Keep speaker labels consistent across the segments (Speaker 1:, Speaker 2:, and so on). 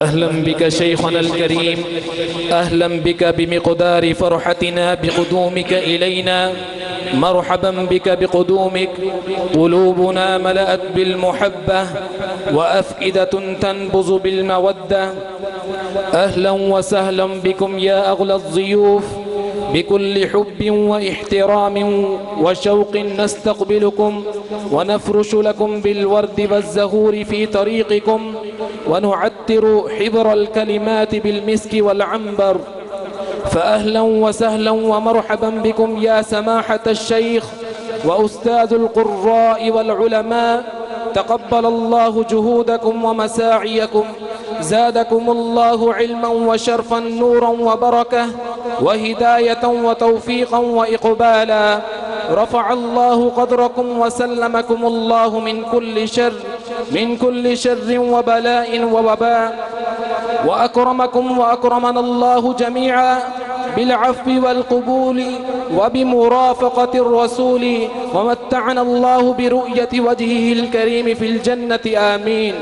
Speaker 1: أهلا بك شيخنا الكريم، أهلا بك بمقدار فرحتنا بقدومك إلينا. مرحبا بك بقدومك، قلوبنا ملأت بالمحبة وأفئدة تنبض بالمودة. أهلا وسهلا بكم يا أغلى الضيوف، بكل حب واحترام وشوق نستقبلكم ونفرش لكم بالورد والزهور في طريقكم، ونعطر حبر الكلمات بالمسك والعنبر. فأهلا وسهلا ومرحبا بكم يا سماحة الشيخ وأستاذ القراء والعلماء، تقبل الله جهودكم ومساعيكم، زادكم الله علما وشرفا نورا وبركة وهداية وتوفيقا وإقبالا. رفع الله قدركم وسلمكم الله من كل شر وبلاء ووباء، وأكرمكم وأكرمنا الله جميعا بالعفو والقبول وبمرافقة الرسول، ومتعنا الله برؤية وجهه الكريم في الجنة آمين.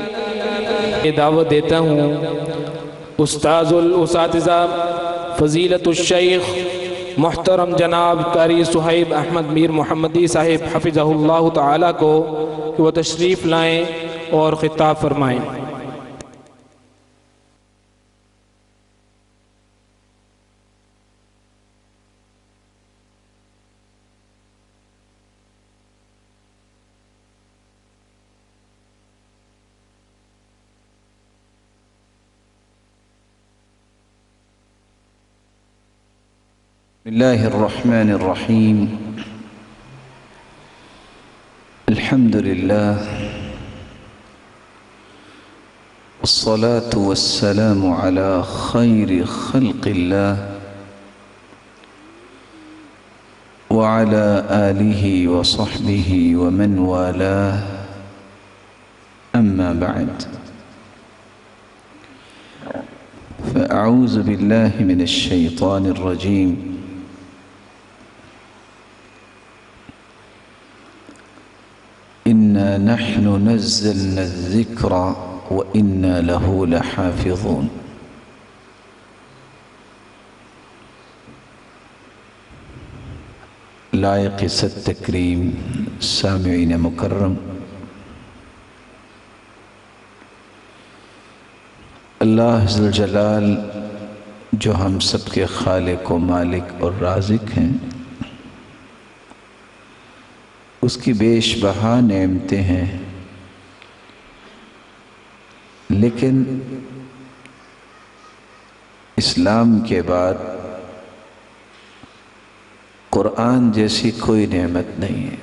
Speaker 1: دعوت دیتا ہوں استاذ الاساتذہ فضیلت الشیخ محترم جناب قاری صہیب احمد میر محمدی صاحب حفظہ اللہ تعالیٰ کو کہ وہ تشریف لائیں اور خطاب فرمائیں۔
Speaker 2: بسم الله الرحمن الرحيم. الحمد لله والصلاة والسلام على خير خلق الله وعلى آله وصحبه ومن والاه، أما بعد، فأعوذ بالله من الشيطان الرجيم. إنا نحن نزلنا الذكر وإنا له لحافظون. لائق صد تکریم سامعین مکرم، اللہ ذوالجلال جو ہم سب کے خالق و مالک اور رازق ہیں، اس کی بیش بہا نعمتیں ہیں، لیکن اسلام کے بعد قرآن جیسی کوئی نعمت نہیں ہے۔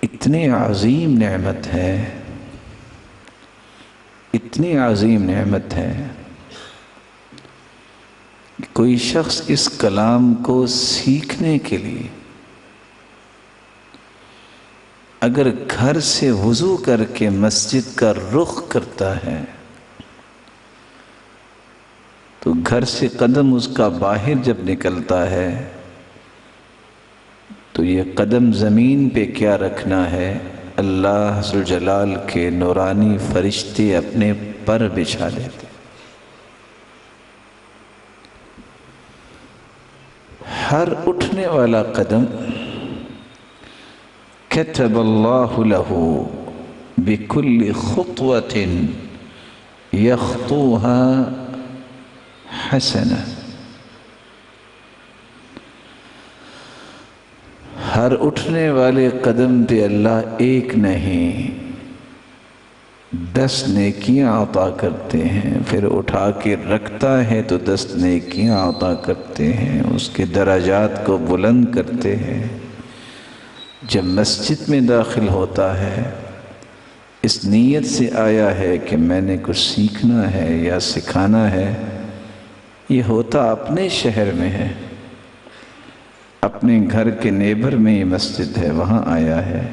Speaker 2: اتنی عظیم نعمت ہے، اتنی عظیم نعمت ہے، کوئی شخص اس کلام کو سیکھنے کے لیے اگر گھر سے وضو کر کے مسجد کا رخ کرتا ہے تو گھر سے قدم اس کا باہر جب نکلتا ہے تو یہ قدم زمین پہ کیا رکھنا ہے، اللہ ذوالجلال کے نورانی فرشتے اپنے پر بچھا لیتے۔ ہر اٹھنے والا قدم كتب اللہ له بكل خطوة يخطوها حسنة۔ ہر اٹھنے والے قدم پہ اللہ ایک نہیں 10 نیکیاں عطا کرتے ہیں، پھر اٹھا کے رکھتا ہے تو 10 نیکیاں عطا کرتے ہیں، اس کے درجات کو بلند کرتے ہیں۔ جب مسجد میں داخل ہوتا ہے اس نیت سے آیا ہے کہ میں نے کچھ سیکھنا ہے یا سکھانا ہے، یہ ہوتا اپنے شہر میں ہے، اپنے گھر کے نیبر میں یہ مسجد ہے، وہاں آیا ہے۔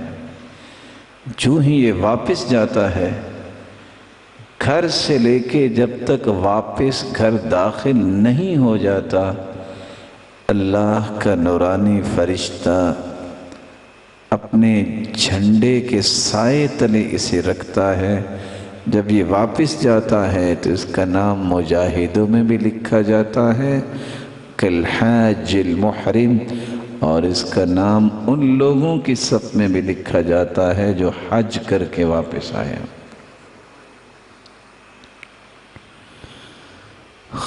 Speaker 2: جو ہی یہ واپس جاتا ہے، گھر سے لے کے جب تک واپس گھر داخل نہیں ہو جاتا، اللہ کا نورانی فرشتہ اپنے جھنڈے کے سائے تلے اسے رکھتا ہے، جب یہ واپس جاتا ہے تو اس کا نام مجاہدوں میں بھی لکھا جاتا ہے کالحاج المحرم، اور اس کا نام ان لوگوں کی صف میں بھی لکھا جاتا ہے جو حج کر کے واپس آئے۔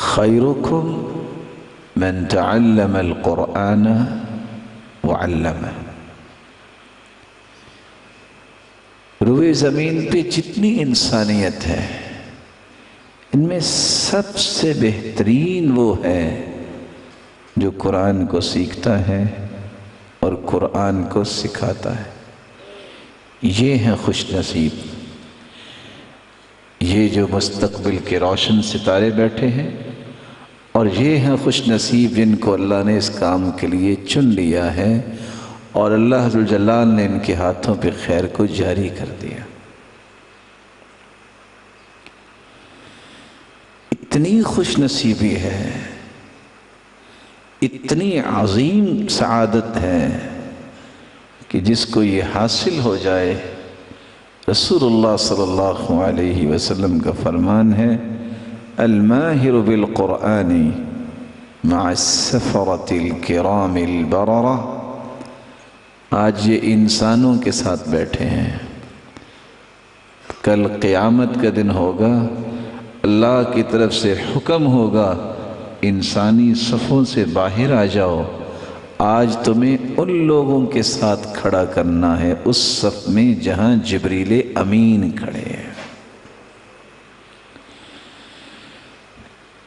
Speaker 2: خیرکم من تعلم القرآن وعلمہ۔ روئے زمین پہ جتنی انسانیت ہے ان میں سب سے بہترین وہ ہے جو قرآن کو سیکھتا ہے اور قرآن کو سکھاتا ہے۔ یہ ہیں خوش نصیب، یہ جو مستقبل کے روشن ستارے بیٹھے ہیں، اور یہ ہیں خوش نصیب جن کو اللہ نے اس کام کے لیے چن لیا ہے اور اللہ ذوالجلال نے ان کے ہاتھوں پہ خیر کو جاری کر دیا۔ اتنی خوش نصیبی ہے، اتنی عظیم سعادت ہے کہ جس کو یہ حاصل ہو جائے، رسول اللہ صلی اللہ علیہ وسلم کا فرمان ہے الماہر بالقرآن مع السفرة الکرام البررہ۔ آج یہ انسانوں کے ساتھ بیٹھے ہیں، کل قیامت کا دن ہوگا، اللہ کی طرف سے حکم ہوگا انسانی صفوں سے باہر آ جاؤ، آج تمہیں ان لوگوں کے ساتھ کھڑا کرنا ہے اس صف میں جہاں جبریل امین کھڑے ہیں۔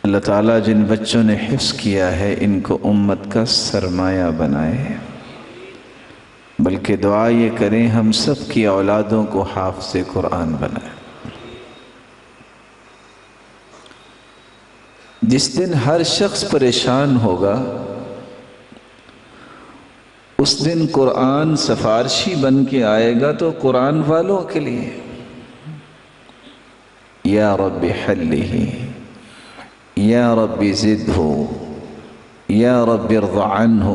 Speaker 2: اللہ تعالیٰ جن بچوں نے حفظ کیا ہے ان کو امت کا سرمایہ بنائے، بلکہ دعا یہ کریں ہم سب کی اولادوں کو حافظ قرآن بنائے۔ جس دن ہر شخص پریشان ہوگا اس دن قرآن سفارشی بن کے آئے گا، تو قرآن والوں کے لیے یا رب حلہ، یا رب زدہ، یا رب ارض عنہ،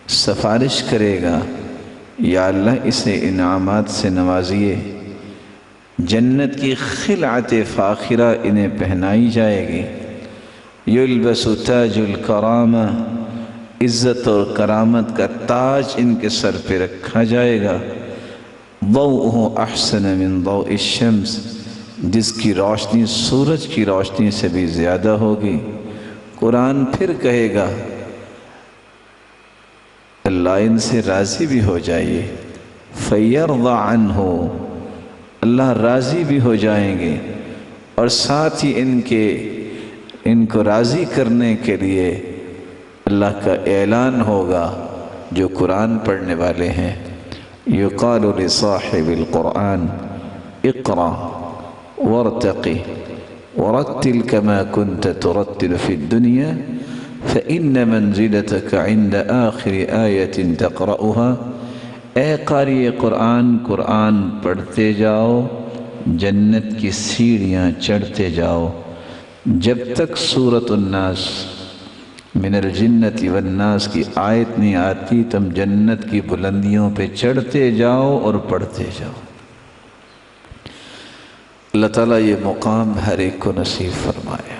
Speaker 2: سفارش کرے گا یا اللہ اسے انعامات سے نوازیے، جنت کی خلعت فاخرہ انہیں پہنائی جائے گی، یلبس تاج الکرامہ، عزت اور کرامت کا تاج ان کے سر پہ رکھا جائے گا، ضوءہ احسن من ضوء الشمس، جس کی روشنی سورج کی روشنی سے بھی زیادہ ہوگی۔ قرآن پھر کہے گا اللہ ان سے راضی بھی ہو جائیے، فَيَرْضَ عَنْهُ، اللہ راضی بھی ہو جائیں گے، اور ساتھ ہی ان کو راضی کرنے کے لیے اللہ کا اعلان ہوگا جو قرآن پڑھنے والے ہیں، يُقَالُ لِصَاحِبِ الْقُرْآنِ اقْرَأْ وَارْتَقِ وَرَتِّلْ كَمَا كُنْتَ تُرَتِّلُ فِي الدُّنْيَا فَإِنَّ مَنْزِلَتَكَ عِنْدَ آخِرِ آيَةٍ تَقْرَأُهَا۔ اے قاری قرآن، قرآن پڑھتے جاؤ، جنت کی سیڑھیاں چڑھتے جاؤ، جب تک سورۃ الناس من الجنت والناس کی آیت نہیں آتی تم جنت کی بلندیوں پہ چڑھتے جاؤ اور پڑھتے جاؤ۔ اللہ تعالیٰ یہ مقام ہر ایک کو نصیب فرمائے۔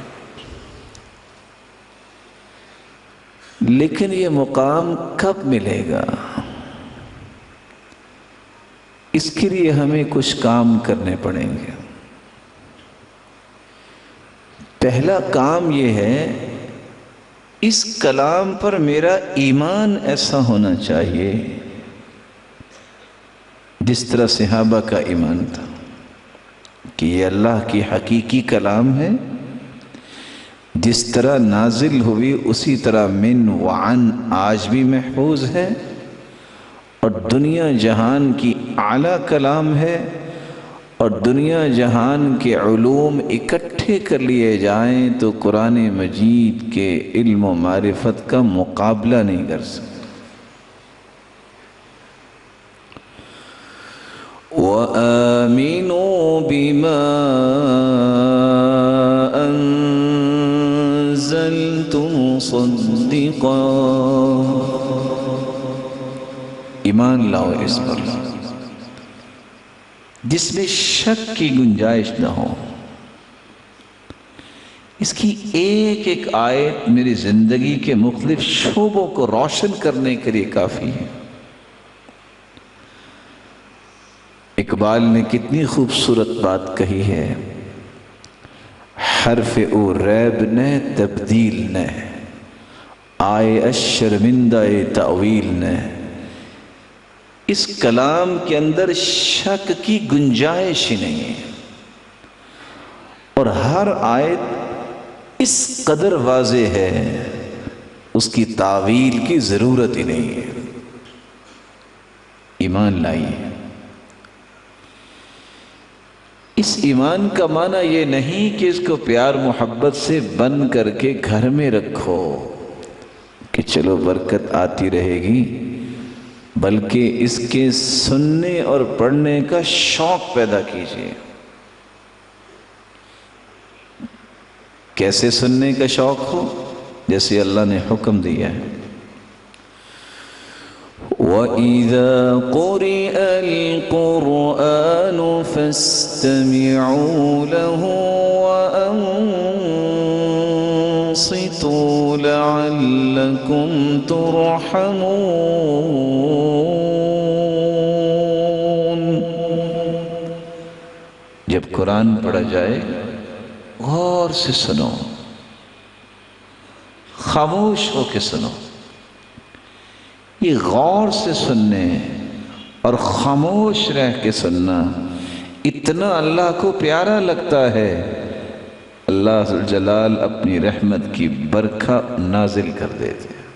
Speaker 2: لیکن یہ مقام کب ملے گا؟ اس کے لیے ہمیں کچھ کام کرنے پڑیں گے۔ پہلا کام یہ ہے اس کلام پر میرا ایمان ایسا ہونا چاہیے جس طرح صحابہ کا ایمان تھا کہ یہ اللہ کی حقیقی کلام ہے، جس طرح نازل ہوئی اسی طرح من وعن آج بھی محفوظ ہے، اور دنیا جہان کی اعلیٰ کلام ہے، اور دنیا جہان کے علوم اکٹھے کر لیے جائیں تو قرآن مجید کے علم و معرفت کا مقابلہ نہیں کر سکتے۔ وَآمِنُوا بِمَا أَنزَلْتُ مُصَدِّقًا، ایمان لاؤ اس پر جس میں شک کی گنجائش نہ ہو۔ اس کی ایک ایک آیت میری زندگی کے مختلف شعبوں کو روشن کرنے کے لیے کافی ہے۔ اقبال نے کتنی خوبصورت بات کہی ہے، حرف او ریب نے تبدیل نے، آئے اشرمندہ تعویل نے۔ اس کلام کے اندر شک کی گنجائش ہی نہیں ہے، اور ہر آیت اس قدر واضح ہے اس کی تعویل کی ضرورت ہی نہیں ہے۔ ایمان لائیے۔ اس ایمان کا معنی یہ نہیں کہ اس کو پیار محبت سے بند کر کے گھر میں رکھو کہ چلو برکت آتی رہے گی، بلکہ اس کے سننے اور پڑھنے کا شوق پیدا کیجیے۔ کیسے سننے کا شوق ہو؟ جیسے اللہ نے حکم دیا ہے، وَإِذَا قُرِئَ الْقُرْآنُ فَاسْتَمِعُوا لَهُ وَأَنصِتُوا لَعَلَّكُمْ تُرْحَمُونَ۔ جب قرآن پڑھا جائے غور سے سنو، خاموش ہو کے سنو۔ یہ غور سے سننے اور خاموش رہ کے سننا اتنا اللہ کو پیارا لگتا ہے، اللہ جلال اپنی رحمت کی برکھا نازل کر دیتے ہیں۔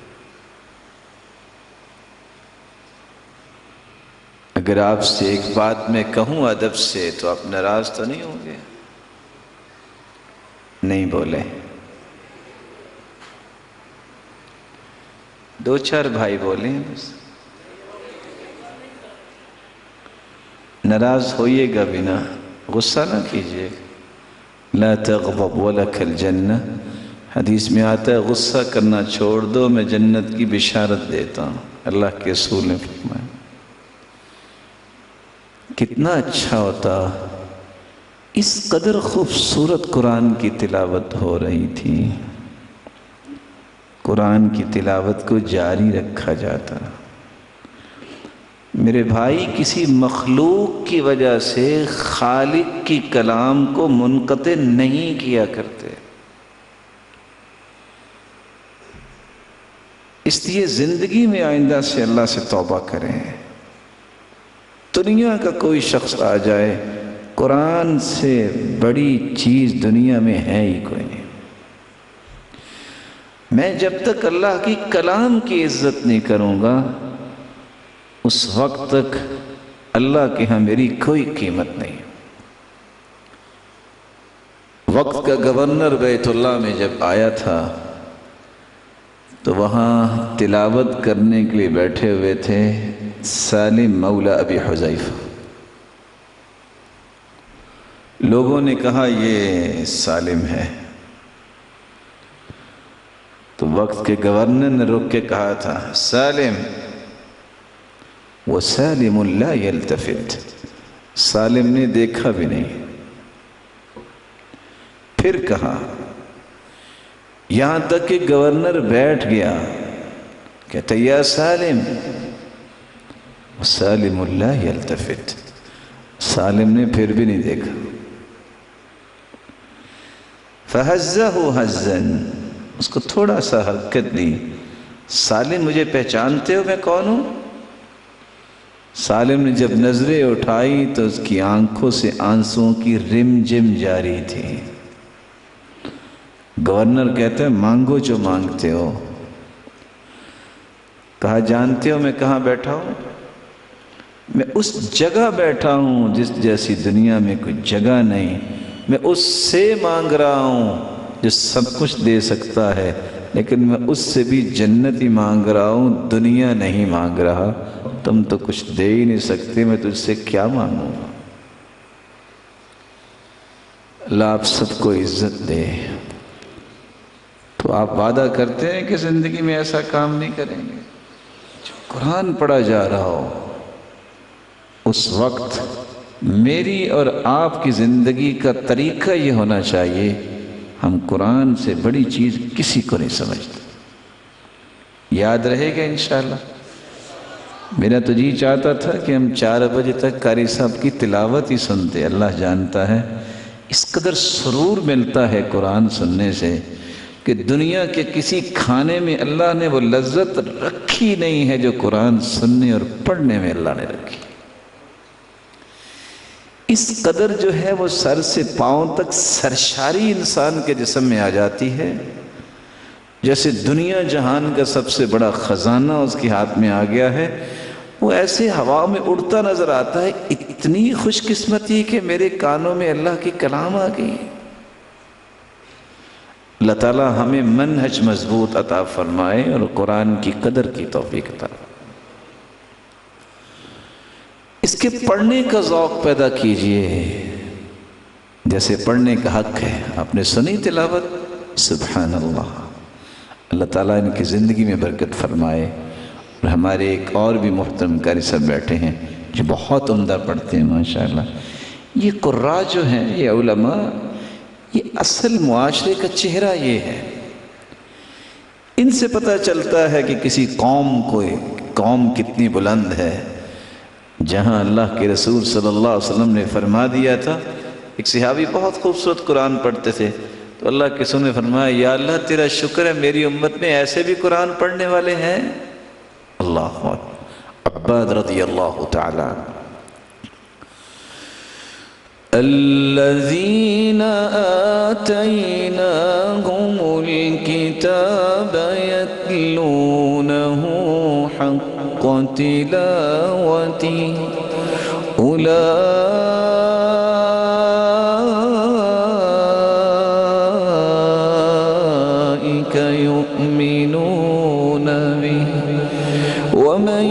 Speaker 2: اگر آپ سے ایک بات میں کہوں ادب سے تو آپ ناراض تو نہیں ہوں گے؟ نہیں بولے؟ دو چار بھائی بولے ہیں بس، ناراض ہوئیے گا بھی نہ، غصہ نہ کیجیے۔ لا تغضب ولک الجنہ، حدیث میں آتا ہے غصہ کرنا چھوڑ دو، میں جنت کی بشارت دیتا ہوں، اللہ کے رسول نے فرمایا۔ کتنا اچھا ہوتا، اس قدر خوبصورت قرآن کی تلاوت ہو رہی تھی، قرآن کی تلاوت کو جاری رکھا جاتا۔ میرے بھائی، کسی مخلوق کی وجہ سے خالق کی کلام کو منقطع نہیں کیا کرتے، اس لیے زندگی میں آئندہ سے اللہ سے توبہ کریں۔ دنیا کا کوئی شخص آ جائے، قرآن سے بڑی چیز دنیا میں ہے ہی کوئی نہیں۔ میں جب تک اللہ کی کلام کی عزت نہیں کروں گا، اس وقت تک اللہ کے ہاں میری کوئی قیمت نہیں۔ وقت کا گورنر بیت اللہ میں جب آیا تھا تو وہاں تلاوت کرنے کے لیے بیٹھے ہوئے تھے سالم مولا ابی حذیفہ۔ لوگوں نے کہا یہ سالم ہے، تو وقت کے گورنر نے رک کے کہا تھا سالم، وَسَالِمٌ لَا يَلْتَفِتْ، سالم نے دیکھا بھی نہیں۔ پھر کہا، یہاں تک کہ گورنر بیٹھ گیا، کہتا یا سالم، وَسَالِمٌ لَا يَلْتَفِتْ، سالم نے پھر بھی نہیں دیکھا۔ فَهَزَّهُ هَزًّا، اس کو تھوڑا سا حرکت دی، سالم مجھے پہچانتے ہو میں کون ہوں؟ سالم نے جب نظریں اٹھائی تو اس کی آنکھوں سے آنسوؤں کی رم جم جاری تھی۔ گورنر کہتے ہیں مانگو جو مانگتے ہو۔ کہا جانتے ہو میں کہاں بیٹھا ہوں؟ میں اس جگہ بیٹھا ہوں جس جیسی دنیا میں کوئی جگہ نہیں، میں اس سے مانگ رہا ہوں جو سب کچھ دے سکتا ہے، لیکن میں اس سے بھی جنت ہی مانگ رہا ہوں، دنیا نہیں مانگ رہا۔ تم تو کچھ دے ہی نہیں سکتے، میں تجھ سے کیا مانگوں گا؟ اللہ آپ سب کو عزت دے۔ تو آپ وعدہ کرتے ہیں کہ زندگی میں ایسا کام نہیں کریں گے؟ قرآن پڑھا جا رہا ہو، اس وقت میری اور آپ کی زندگی کا طریقہ یہ ہونا چاہیے، ہم قرآن سے بڑی چیز کسی کو نہیں سمجھتے۔ یاد رہے گا انشاءاللہ؟ میرا تو جی چاہتا تھا کہ ہم 4 بجے تک قاری صاحب کی تلاوت ہی سنتے۔ اللہ جانتا ہے اس قدر سرور ملتا ہے قرآن سننے سے کہ دنیا کے کسی کھانے میں اللہ نے وہ لذت رکھی نہیں ہے جو قرآن سننے اور پڑھنے میں اللہ نے رکھی۔ اس قدر جو ہے وہ سر سے پاؤں تک سرشاری انسان کے جسم میں آ جاتی ہے، جیسے دنیا جہان کا سب سے بڑا خزانہ اس کے ہاتھ میں آ گیا ہے۔ وہ ایسے ہوا میں اڑتا نظر آتا ہے، اتنی خوش قسمتی کہ میرے کانوں میں اللہ کی کلام آ گئی۔ اللہ تعالیٰ ہمیں منہج مضبوط عطا فرمائے اور قرآن کی قدر کی توفیق عطا فرمائے۔ اس کے پڑھنے کا ذوق پیدا کیجئے، جیسے پڑھنے کا حق ہے۔ آپ نے سنی تلاوت؟ سبحان اللہ، اللہ تعالیٰ ان کی زندگی میں برکت فرمائے۔ اور ہمارے ایک اور بھی محترم قاری صاحب بیٹھے ہیں جو بہت عمدہ پڑھتے ہیں ماشاءاللہ۔ یہ قراء جو ہیں، یہ علماء، یہ اصل معاشرے کا چہرہ یہ ہے۔ ان سے پتہ چلتا ہے کہ کسی قوم کتنی بلند ہے۔ جہاں اللہ کے رسول صلی اللہ علیہ وسلم نے فرما دیا تھا، ایک صحابی بہت خوبصورت قرآن پڑھتے تھے، تو اللہ کے رسول نے فرمایا، یا اللہ تیرا شکر ہے میری امت میں ایسے بھی قرآن پڑھنے والے ہیں۔ اللہ اکبر۔ عباد رضی اللہ تعالی عنہ، الذین آتیناہم الکتاب یتلونہ حق تلاوته أولئك يؤمنون به ومن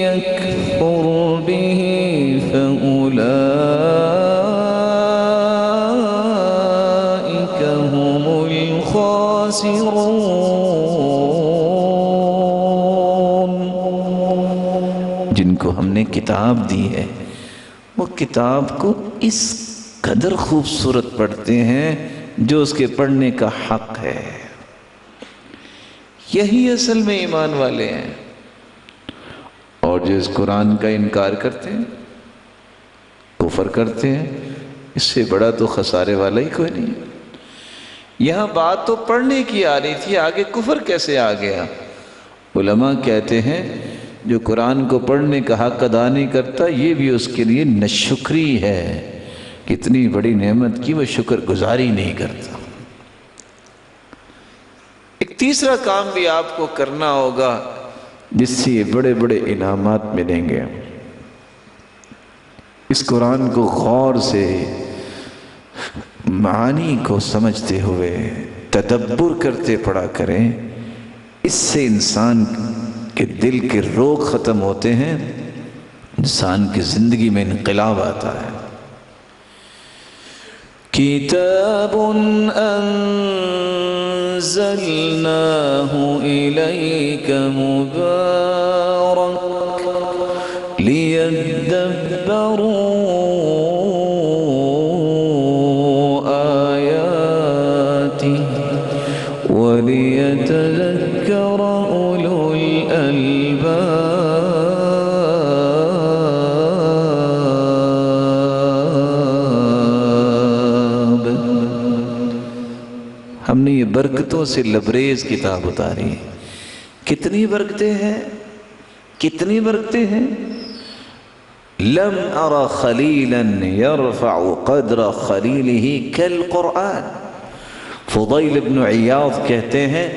Speaker 2: يكفر به فأولئك هم الخاسرون۔ جن کو ہم نے کتاب دی ہے وہ کتاب کو اس قدر خوبصورت پڑھتے ہیں جو اس کے پڑھنے کا حق ہے۔ یہی اصل میں ایمان والے ہیں۔ اور جو اس قرآن کا انکار کرتے ہیں، کفر کرتے ہیں، اس سے بڑا تو خسارے والا ہی کوئی نہیں۔ یہاں بات تو پڑھنے کی آ رہی تھی، آگے کفر کیسے آ گیا؟ علماء کہتے ہیں جو قرآن کو پڑھنے کا حق ادا نہیں کرتا، یہ بھی اس کے لیے ناشکری ہے۔ کتنی بڑی نعمت کی وہ شکر گزاری نہیں کرتا۔ ایک تیسرا کام بھی آپ کو کرنا ہوگا جس سے یہ بڑے بڑے انعامات ملیں گے۔ اس قرآن کو غور سے معانی کو سمجھتے ہوئے تدبر کرتے پڑھا کریں۔ اس سے انسان کے دل کے روگ ختم ہوتے ہیں، انسان کی زندگی میں انقلاب آتا ہے۔ کتاب انزلناہ الیک مبارک لیدبروا آیاتہ ولیتذکر اولو الالباب۔ ہم نے یہ برکتوں سے لبریز کتاب اتاری۔ کتنی برکتیں ہیں، کتنی برکتیں ہیں۔ لم ارى خلیلا يرفع قدر خلیلہ کالقرآن۔ فضیل بن عیاض کہتے ہیں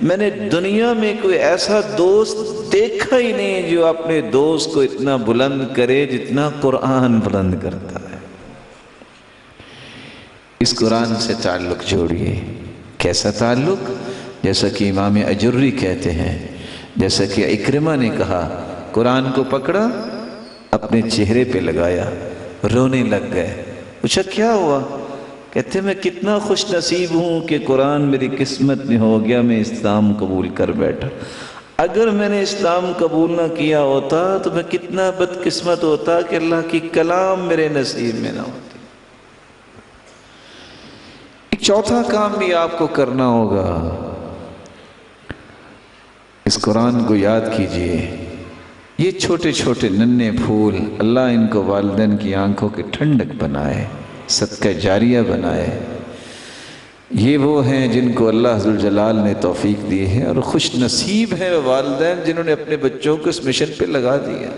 Speaker 2: میں نے دنیا میں کوئی ایسا دوست دیکھا ہی نہیں جو اپنے دوست کو اتنا بلند کرے جتنا قرآن بلند کرتا ہے۔ اس قرآن سے تعلق جوڑیے۔ کیسا تعلق؟ جیسا کہ امام اجری کہتے ہیں، جیسا کہ اکرمہ نے کہا، قرآن کو پکڑا، اپنے چہرے پہ لگایا، رونے لگ گئے۔ پوچھا کیا ہوا؟ کہتے میں کتنا خوش نصیب ہوں کہ قرآن میری قسمت میں ہو گیا، میں اسلام قبول کر بیٹھا۔ اگر میں نے اسلام قبول نہ کیا ہوتا تو میں کتنا بدقسمت ہوتا کہ اللہ کی کلام میرے نصیب میں نہ ہوتی۔ ایک چوتھا کام بھی آپ کو کرنا ہوگا، اس قرآن کو یاد کیجئے۔ یہ چھوٹے چھوٹے ننھے پھول اللہ ان کو والدین کی آنکھوں کی ٹھنڈک بنائے، صدقہ جاریہ بنائے۔ یہ وہ ہیں جن کو اللہ ذوالجلال نے توفیق دی ہے، اور خوش نصیب ہیں والدین جنہوں نے اپنے بچوں کو اس مشن پہ لگا دیا۔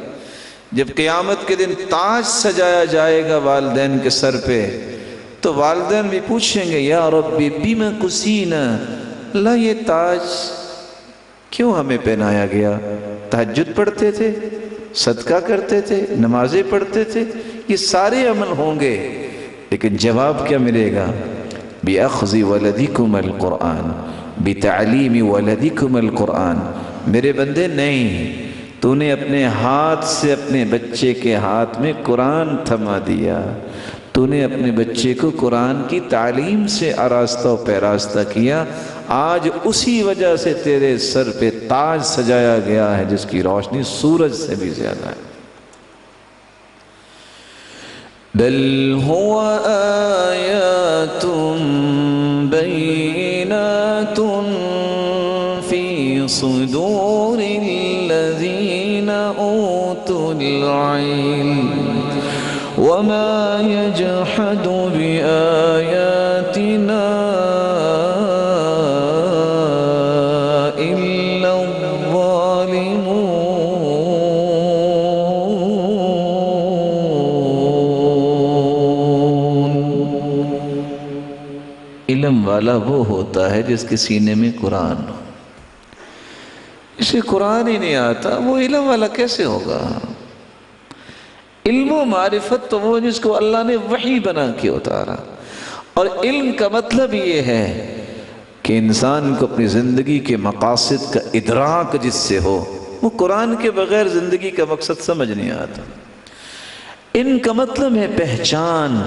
Speaker 2: جب قیامت کے دن تاج سجایا جائے گا والدین کے سر پہ، تو والدین بھی پوچھیں گے یا ربی بما کسینا، اللہ یہ تاج کیوں ہمیں پہنایا گیا؟ تہجد پڑھتے تھے، صدقہ کرتے تھے، نمازیں پڑھتے تھے، یہ سارے عمل ہوں گے، لیکن جواب کیا ملے گا؟ بِأَخْذِ وَلَدِكُمَ الْقُرْآنِ بِتَعْلِيمِ وَلَدِكُمَ الْقُرْآنِ۔ میرے بندے نہیں، تو نے اپنے ہاتھ سے اپنے بچے کے ہاتھ میں قرآن تھما دیا، تو نے اپنے بچے کو قرآن کی تعلیم سے آراستہ و پیراستہ کیا۔ آج اسی وجہ سے تیرے سر پہ تاج سجایا گیا ہے جس کی روشنی سورج سے بھی زیادہ ہے۔ بل هو آیات بینات فی صدور الذین اوتوا العلم وما يجحد بآیاتنا إلا الظالمون۔ علم والا وہ ہوتا ہے جس کے سینے میں قرآن ہو۔ اسے قرآن ہی نہیں آتا، وہ علم والا کیسے ہوگا؟ علم و معرفت تو وہ جس کو اللہ نے وحی بنا کے اتارا، اور علم کا مطلب یہ ہے کہ انسان کو اپنی زندگی کے مقاصد کا ادراک جس سے ہو۔ وہ قرآن کے بغیر زندگی کا مقصد سمجھ نہیں آتا۔ علم کا مطلب ہے پہچان،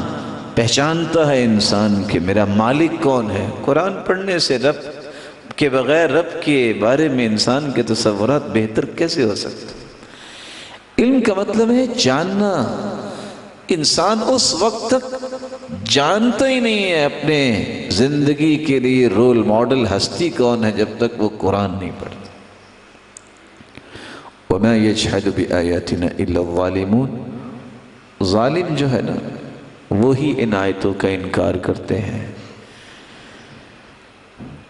Speaker 2: پہچانتا ہے انسان کہ میرا مالک کون ہے۔ قرآن پڑھنے سے رب کے بغیر رب کے بارے میں انسان کے تصورات بہتر کیسے ہو سکتے؟ علم کا مطلب ہے جاننا۔ انسان اس وقت تک جانتا ہی نہیں ہے اپنے زندگی کے لیے رول ماڈل ہستی کون ہے جب تک وہ قرآن نہیں پڑھتا۔ وَمَا يَجْحَدُ بِآيَاتِنَا إِلَّا الظَّالِمُونَ۔ ظالم جو ہے نا، وہی ان آیتوں کا انکار کرتے ہیں۔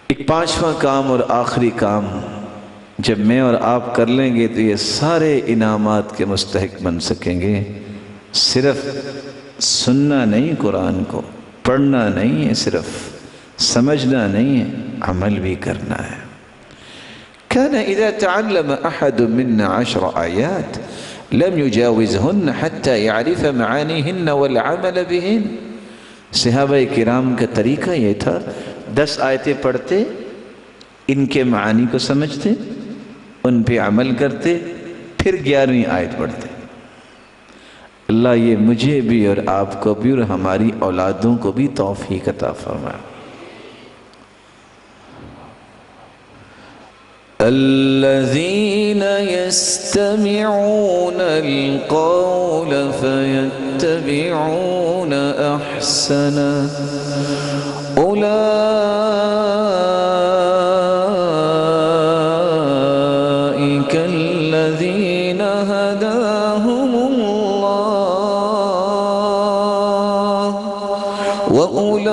Speaker 2: ایک پانچواں کام اور آخری کام جب میں اور آپ کر لیں گے تو یہ سارے انعامات کے مستحق بن سکیں گے۔ صرف سننا نہیں، قرآن کو پڑھنا نہیں ہے، صرف سمجھنا نہیں ہے، عمل بھی کرنا ہے۔ كان إذا تعلم أحد منا 10 آيات لم يجاوزهن حتى يعرف معانيهن والعمل بهن۔ صحابہ کرام کا طریقہ یہ تھا، 10 آیتیں پڑھتے، ان کے معانی کو سمجھتے، ان پہ عمل کرتے، پھر 11ویں آیت پڑھتے۔ اللہ یہ مجھے بھی اور آپ کو بھی اور ہماری اولادوں کو بھی توفیق عطا فرمائے۔ الذین یستمعون القول فیتبعون احسنہ اولئک الذین ہداہم اللہ وأولئک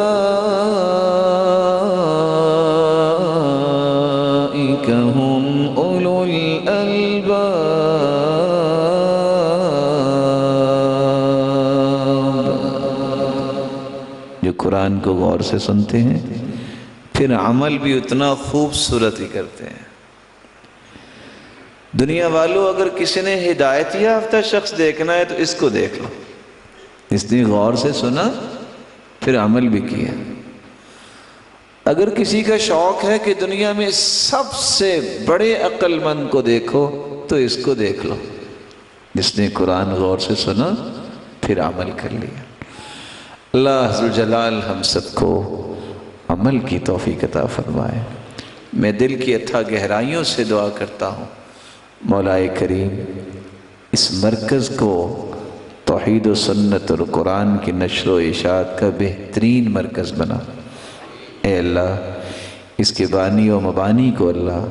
Speaker 2: هم اولو الالباب۔ جو قرآن کو غور سے سنتے ہیں پھر عمل بھی اتنا خوبصورت ہی کرتے ہیں۔ دنیا والوں، اگر کسی نے ہدایت یافتہ شخص دیکھنا ہے تو اس کو دیکھ لو، اس نے غور سے سنا پھر عمل بھی کیا۔ اگر کسی کا شوق ہے کہ دنیا میں سب سے بڑے عقل مند کو دیکھو تو اس کو دیکھ لو، جس نے قرآن غور سے سنا پھر عمل کر لیا۔ اللہ ذوالجلال ہم سب کو عمل کی توفیق عطا فرمائے۔ میں دل کی اتھا گہرائیوں سے دعا کرتا ہوں مولا کریم اس مرکز کو توحید و سنت اور قرآن کی نشر و اشاعت کا بہترین مرکز بنا۔ اے اللہ اس کے بانی و مبانی کو اللہ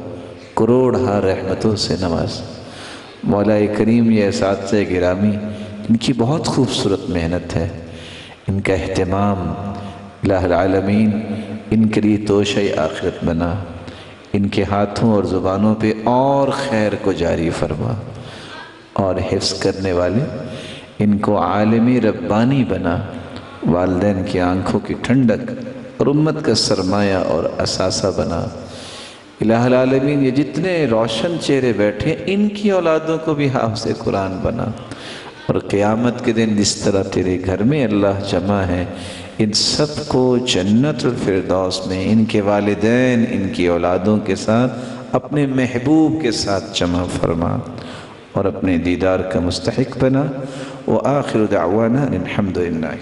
Speaker 2: کروڑ ہا رحمتوں سے نواز۔ مولا کریم یہ اساتذہ گرامی ان کی بہت خوبصورت محنت ہے، ان کا اہتمام الہ العالمین ان کے لیے توشہ آخرت بنا، ان کے ہاتھوں اور زبانوں پہ اور خیر کو جاری فرما، اور حفظ کرنے والے ان کو عالمی ربانی بنا، والدین کی آنکھوں کی ٹھنڈک اور امت کا سرمایہ اور اثاثہ بنا۔ الہ العالمین یہ جتنے روشن چہرے بیٹھے ان کی اولادوں کو بھی حافظ قرآن بنا، اور قیامت کے دن جس طرح تیرے گھر میں اللہ جمع ہے ان سب کو جنت الفردوس میں ان کے والدین ان کی اولادوں کے ساتھ اپنے محبوب کے ساتھ جمع فرما اور اپنے دیدار کا مستحق بنا۔ وآخر دعوانا الحمدللہ۔